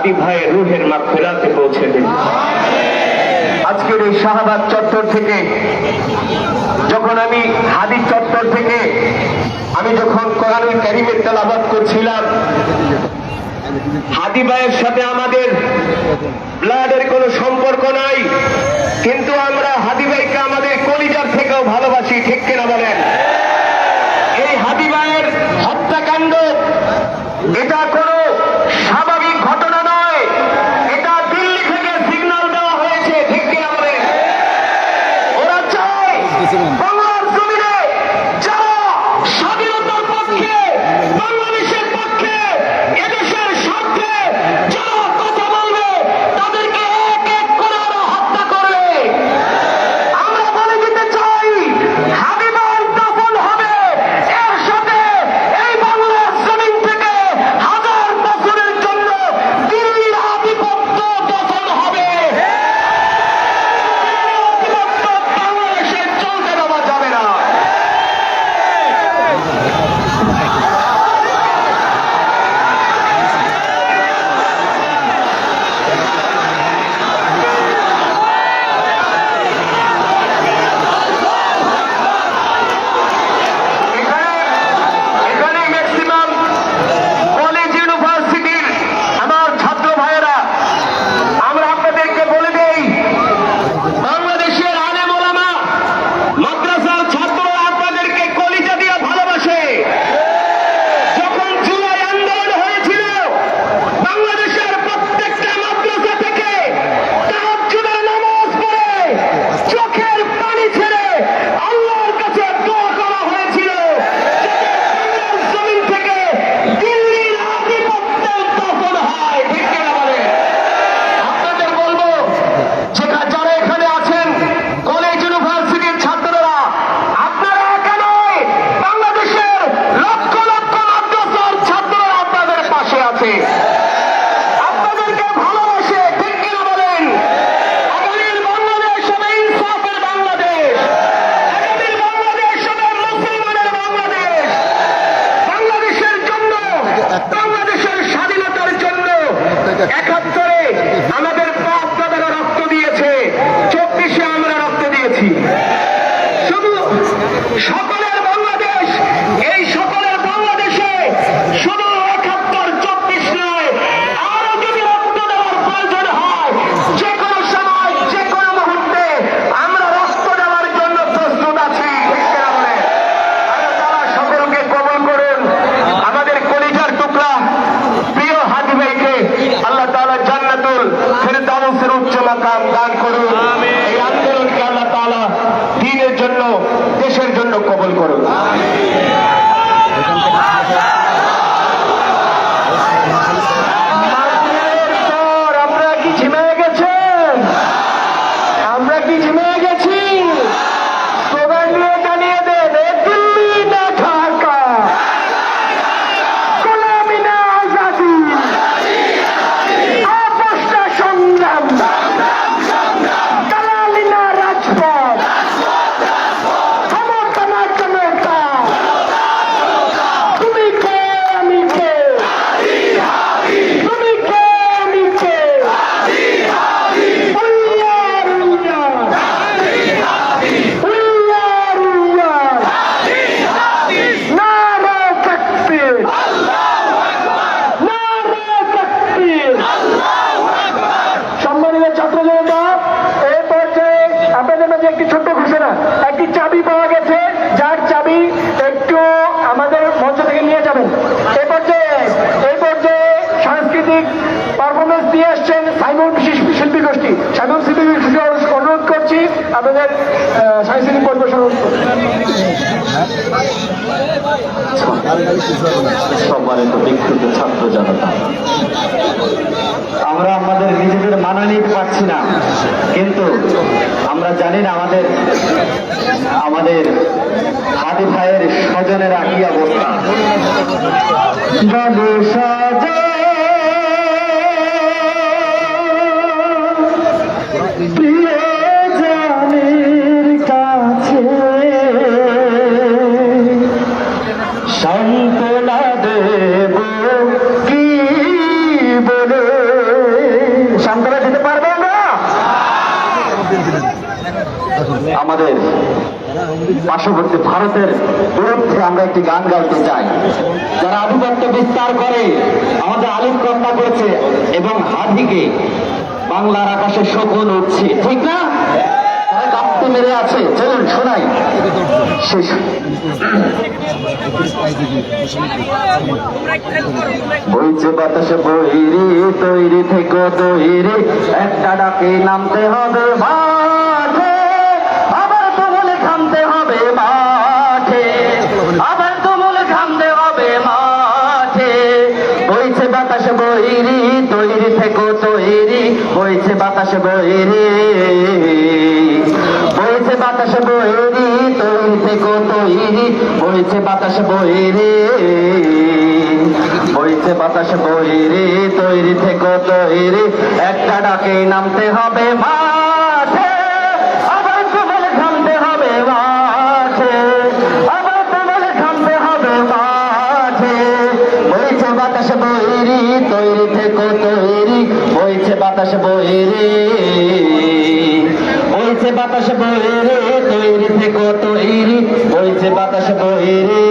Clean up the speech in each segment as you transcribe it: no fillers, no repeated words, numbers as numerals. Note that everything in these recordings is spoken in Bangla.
হাদি ভাইয়ের রুহের মাগফিরাতে পৌঁছে দিন। আজকের এই শাহবাগ চত্বর থেকে যখন আমি হাদি চত্বর থেকে যখন কোরআনুল কারীমের তেলাওয়াত করছিলাম, হাদি ভাইয়ের সাথে আমাদের ব্লাডের কোনো সম্পর্ক নাই, কিন্তু আমরা হাদি ভাইকে আমাদের কলিজার থেকেও ভালোবাসি, ঠিক কিনা বলেন? এই হাদি ভাইয়ের হত্যাকাণ্ড এটা কোনো স্বাভাবিক ঘটনা নয়, এটা দিল্লি থেকে সিগন্যাল দেওয়া হয়েছে, ঠিক কিনা বলেন? ওরা চায় বাংলার জমিনে যারা স্বাধীনতার পক্ষে, বাংলাদেশের পক্ষে, এদেশের স্বার্থে যারা কথা বলবে তাদেরকে এক এক করে ওরা হত্যা করবে। আমরা বলে দিতে চাই, হাদি ভাই দফন হবে, এর সাথে এই বাংলার জমিন থেকে হাজার বছরের জন্য দিল্লির আধিপত্য দফন হবে। আধিপত্য বাংলাদেশে চলতে দেওয়া যাবে না। এখানে ম্যাক্সিমাম কলেজ ইউনিভার্সিটির আমার ছাত্র ভাইয়েরা, আমরা আপনাদেরকে বলে দেই, বাংলাদেশের আলেম ওলামা মাদ্রাসার ছাত্ররা আপনাদেরকে কলিজা দিয়ে ভালোবাসে। যখন জুলাই আন্দোলন হয়েছিল, বাংলাদেশের প্রত্যেকটা মাদ্রাসা থেকে তাহাজ্জুদের নামাজ পড়ে চোখের পানি ছেড়ে আল্লাহর কাছে দোয়া করা হয়েছিল যাতে বাংলার জমিন থেকে দিল্লির আধিপত্য দফন হয়, ঠিক কিনা বলেন? আপনাদের বলবো, যারা এখানে আছেন কলেজ ইউনিভার্সিটির ছাত্ররা, আপনারা একা নয়, বাংলাদেশের লক্ষ লক্ষ মাদ্রাসার ছাত্ররা আপনাদের পাশে আছে, আপনাদেরকে ভালোবাসে, ঠিক কিনা বলেন? আগামীর বাংলাদেশ হবে ইনসাফের বাংলাদেশ, আগামীর বাংলাদেশ হবে মুসলমানের বাংলাদেশ। বাংলাদেশের জন্য, বাংলাদেশের স্বাধীনতার জন্য ৭১-এ আমাদের বাপ দাদারা রক্ত দিয়েছে, ২৪-এ আমরা রক্ত দিয়েছি। শুধু সকলের বাংলাদেশ, এই সকলের বাংলাদেশে শুধু ৭১-২৪ নয়, আরো যদি রক্ত দেওয়ার প্রয়োজন হয়, যে কোনো সময়, যে কোনো মুহূর্তে আমরা রক্ত দেওয়ার জন্য প্রস্তুত আছি, ঠিক কিনা বলেন? আল্লাহ তাআলা সকলকে কবুল করুন। আমাদের কলিজার টুকরা প্রিয় হাদি ভাইকে আল্লাহ তাআলা জান্নাতুল ফেরদাউসের উচ্চ মাকাম দান করুন। এই আন্দোলনকে আল্লাহ তাআলা দ্বীনের জন্য, দেশের জন্য কবুল করুন। আপনারা কি ঝিমিয়ে গেছেন? আমরা কি ঝিমিয়ে গেছি? স্লোগান দিয়ে জানিয়ে দেন, এ দিল্লি না ঢাকা, গোলামি না আজাদি, আপোষ না সংগ্রাম, দালালি না রাজপথ, ক্ষমতা না জনতা, তুমি কে আমি কে, তুমি কে আমি কে, উল্লার উল্লার, উল্লার উল্লার, নারে তাকবীর, নারে তাকবীর। সম্মানিত ছাত্র জনতা, এই পর্যায়ে আপনাদের মাঝে একটি ছোট্ট ঘোষণা, একটি চাবি পাওয়া গেছে, যার চাবি একটু আমাদের মঞ্চ থেকে নিয়ে যাবেন। এই পর্যায়ে সাংস্কৃতিক পারফরমেন্স দিয়ে আসছেন সাইমন শিল্পী গোষ্ঠী। সাইমন শিল্পী গোষ্ঠী অনুরোধ করছি আপনাদের সাংস্কৃতিক পরিবেশন সম্মানিত বিক্ষুব্ধ ছাত্র জনতা, আমরা আমাদের নিজেদের মানা নিতে পারছি না, কিন্তু আমরা জানি না আমাদের হাদি ভাইয়ের স্বজনেরা কি অবস্থা। প্রিয়জনের কাছে সান্ত্বনা দেব কি বলে, আমাদের পার্শ্ববর্তী ভারতের বিরুদ্ধে আমরা একটি গান গাইতে চাই। যারা আধিপত্য বিস্তার করে আমাদের আলিম হত্যা করেছে এবং হাদিকে বাংলার আকাশে শকুন উঠছে, ঠিক না? তারা কাঁপতে মেরে আছে। চলুন শোনাই শেষ। বইছে বাতাসে বইরি, তৈরি থেকে তৈরি, একটা ডাকে নামতে হবে মাঠে, আবার তুমুলে থামতে হবে মাঠে, আবার তুমুলে থামতে হবে মাঠে। বইছে বাতাসে বইরি, তৈরি থেকে তৈরি, বইছে বাতাসে বইরি, বইছে বাতাসে বইরি, তৈরি থেকে তৈরি, বইছে বাতাসে বইরি, বইছে বাতাসে বইরি, তৈরি থেকে তৈরি, একটা ডাকে নামতে হবে মাঠে, আবার তুমুলে থামতে হবে মাঠে, আবার তুমুলে থামতে হবে মাঠে। বইছে বাতাসে বইরি, তৈরি থেকে তৈরি, বইছে বাতাসে বইরি, বইছে বাতাসে বইরি, তৈরি থেকে তৈরি, বইছে বাতাসে বইরি।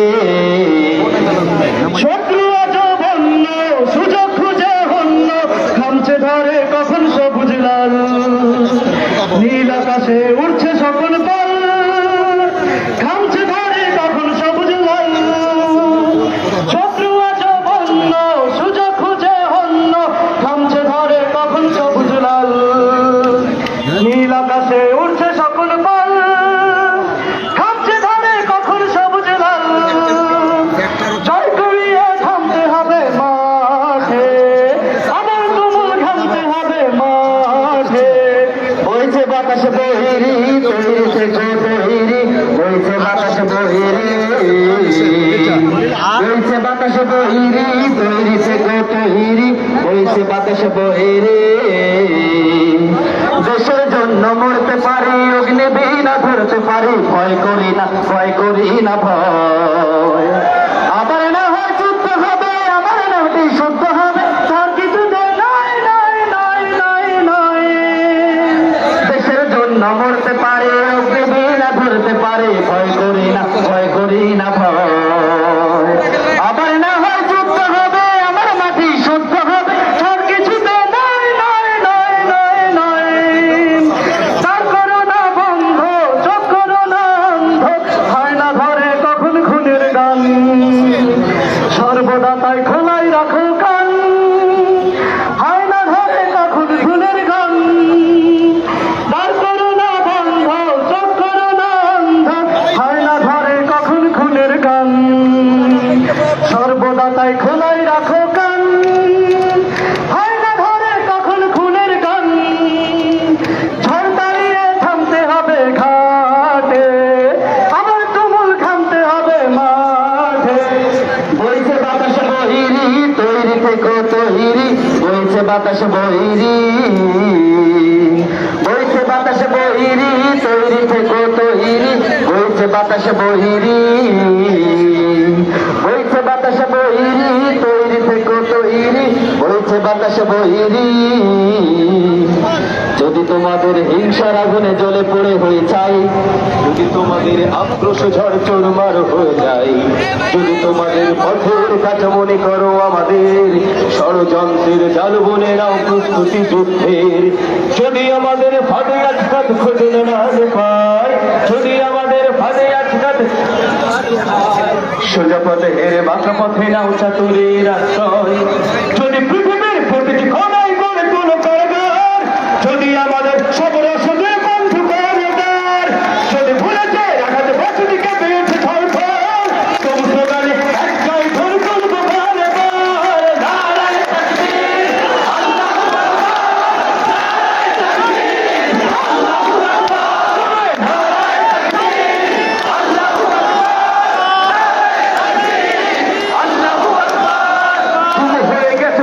শত্রু আজ বন্য, সুযোগ খুঁজে হন্য, খামছে ধরে কখন সবুজ লাল, নীল আকাশে উঠছে সকল পাল, খামছে ধরে কখন সবুজ লাল। শত্রু আজ বন্য, সুযোগ খুঁজে হন্য, খামছে ধরে কখন সবুজ লাল, নীল আকাশে উঠছে সকল পাল, খামছে ধরে কখন সবুজ লাল। জয় করিয়ে থামতে হবে মাঠে, আবার তুমুল ঘামতে হবে মাঠে। বইছে বাতাসে বহিরি, তৈরি থেকে তৈরি, বইছে বাতাসে বহিরি, বইছে বাতাসে বহিরি, তৈরি থেকে তৈরি, বইছে বাতাসে বহিরি। দেশের জন্য মরতে পারি, অগ্নিবীণা ধরতে পারি, ভয় করি না, ভয় করি না ভয়। আবার না হয় যুদ্ধ হবে, আবার না হতে শুদ্ধ হবে, তার কিছু নাই নাই নাই নাই নাই। দেশের জন্য মরতে পারি, অগ্নিবীণা ধরতে পারি, ভয় করি না, ভয় করি না ভয়। আবার না হয় যুদ্ধ হবে, আমার মাটি শুদ্ধ হবে, তার কিছু নাই নাই নাই নাই নাই। তার করোনা বন্ধ, চোখ করোনা অন্ধ, হয় না ধরে কখন খুনের গান, সর্বদা তাই খোলাই রাখো কান, হয় না ধরে কখন খুনের গান। তার করোনা বন্ধ, চোখ করোনা অন্ধ, হয় না ধরে কখন খুনের গান, সর্বদা তাই খোলাই রাখো কান, হয় না ধরে কখন খুনের গান। ঝড় দাঁড়িয়ে থামতে হবে ঘাটে, আবার তুমুল থামতে হবে মাঠে। বইছে বাতাসে বহিরি, তৈরি থেকে তৈরি, বইছে বাতাসে বহিরি, বইছে বাতাসে বহিরি, তৈরি থেকে তৈরি, বইছে বাতাসে বহিরি, বইছে বাতাসে বহিরি, তৈরি থেকে তৈরি, বইছে বাতাসে বহিরি। যদি তোমাদের হিংসার আগুনে জ্বলে পড়ে হয়ে চাই, যদি তোমাদের আক্রোশ ঝড় চুরমার হয়ে যায়, যদি তোমাদের পথের কাছে মনে করো আমাদের ষড়যন্ত্রের জাল বনে নাও প্রস্তুতি যুদ্ধের, যদি আমাদের ফাঁদে আজকাত খুঁজে না পায়, যদি আমাদের ফাঁদে আজকাত সোজা পথে হেরে বাঁকা পথে নাও চাতুরের আশ্রয়, যদি পৃথিবীর প্রতিটি কোনায় গড়ে তুলো কারাগার, যদি আমাদের সব রসদের বন্ধু কারাগার, যদি ভুলে যায় রাখাতে বসতিকে পেয়েছে ধরফল, তবু স্লোগানে একটাই ধর তুলবো বারবার, নারায়ে তাকবীর, আল্লাহু আকবার, নারায়ে তাকবীর, আল্লাহু আকবার, আল্লাহু আকবার। শুরু হয়ে গেছে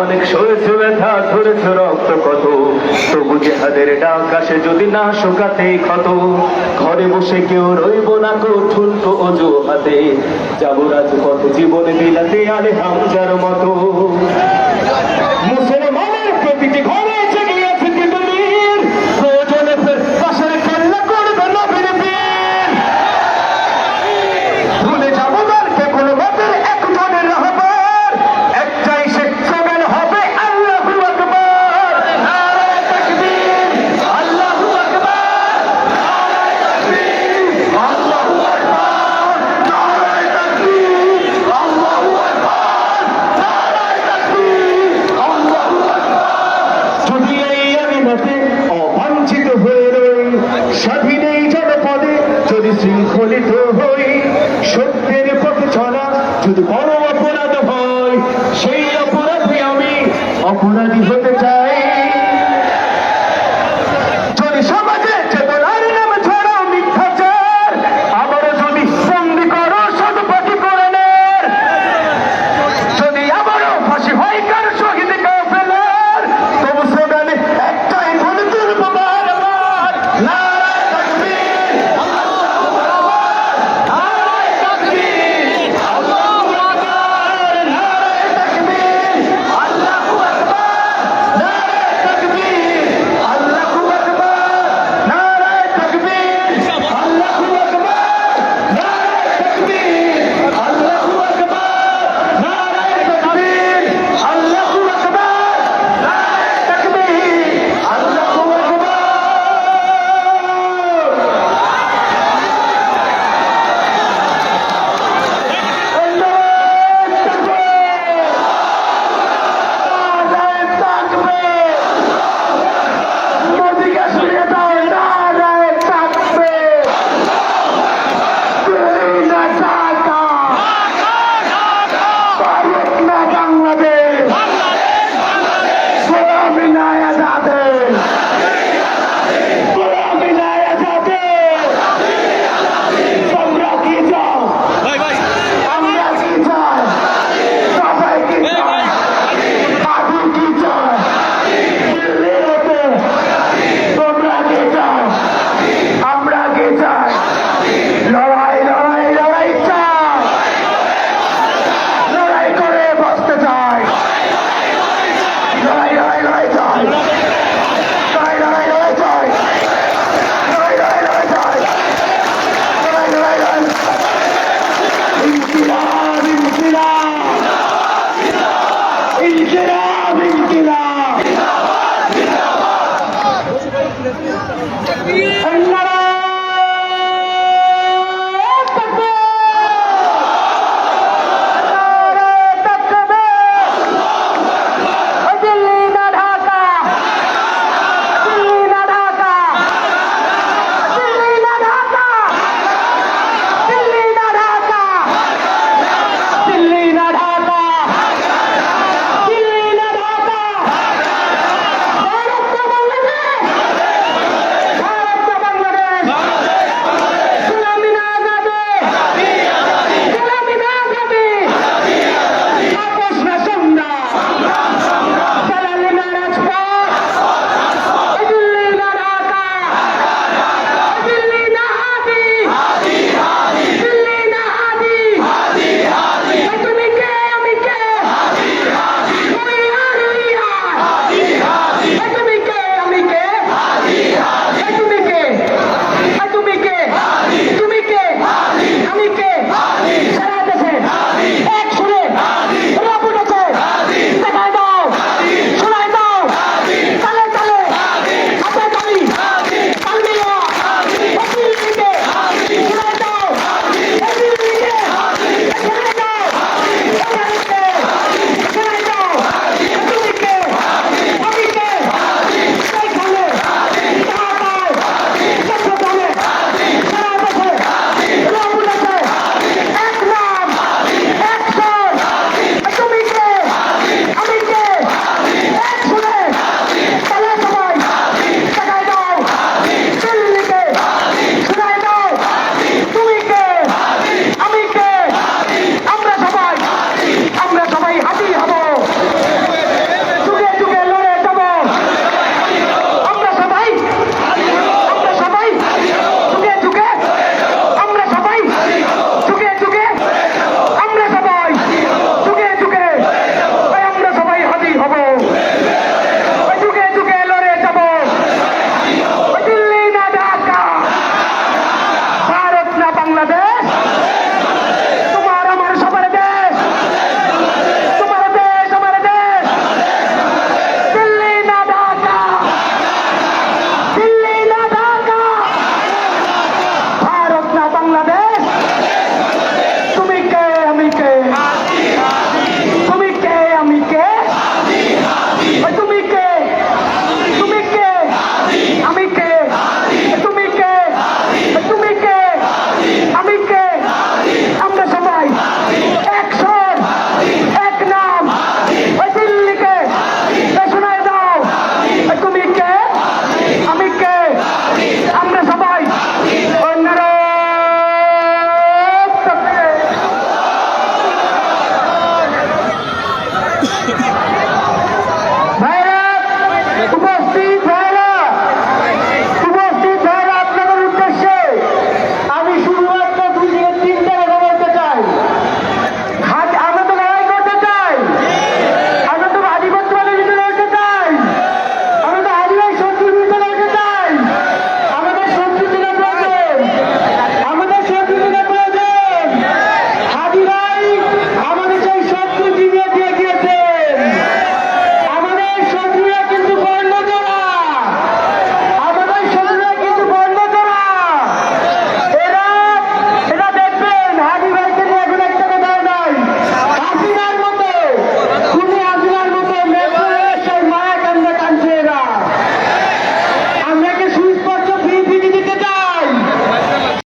অনেক সহ্য ব্যথা ধরেছ রক্ত কত, তবু জেহাদের ডাক আসে যদি না শোকাতে ক্ষত। ঘরে বসে কেউ রইব না কঠুন তো অজুহাতে, যাবো রাজপথে জীবন বিলাতে আলে হামজার মতো। মুসলমানের প্রতিটি ঘরে জেগে আছে তিতুমির, প্রয়োজনে ফের পাশের খেলা করবে নবীর বীর। ভুলে যাবো দলকে কোনো মতের একজনের রহবার, একটাই সে স্লোগান হবে আল্লাহু আকবার। নারায়ে তাকবীর, আল্লাহু আকবার, নারায়ে তাকবীর, আল্লাহু আকবার, নারায়ে তাকবীর, আল্লাহু আকবার, নারায়ে তাকবীর, আল্লাহু আকবার। যদি এই আমিনাতে অবাঞ্ছিত হয়ে রই, স্বাধীন এই জনপদে যদি শৃঙ্খলিত হই, সত্যের পথে চলা যদি বড় অপরাধ হয়, সেই অপরাধে আমি অপরাধী হতে চাই।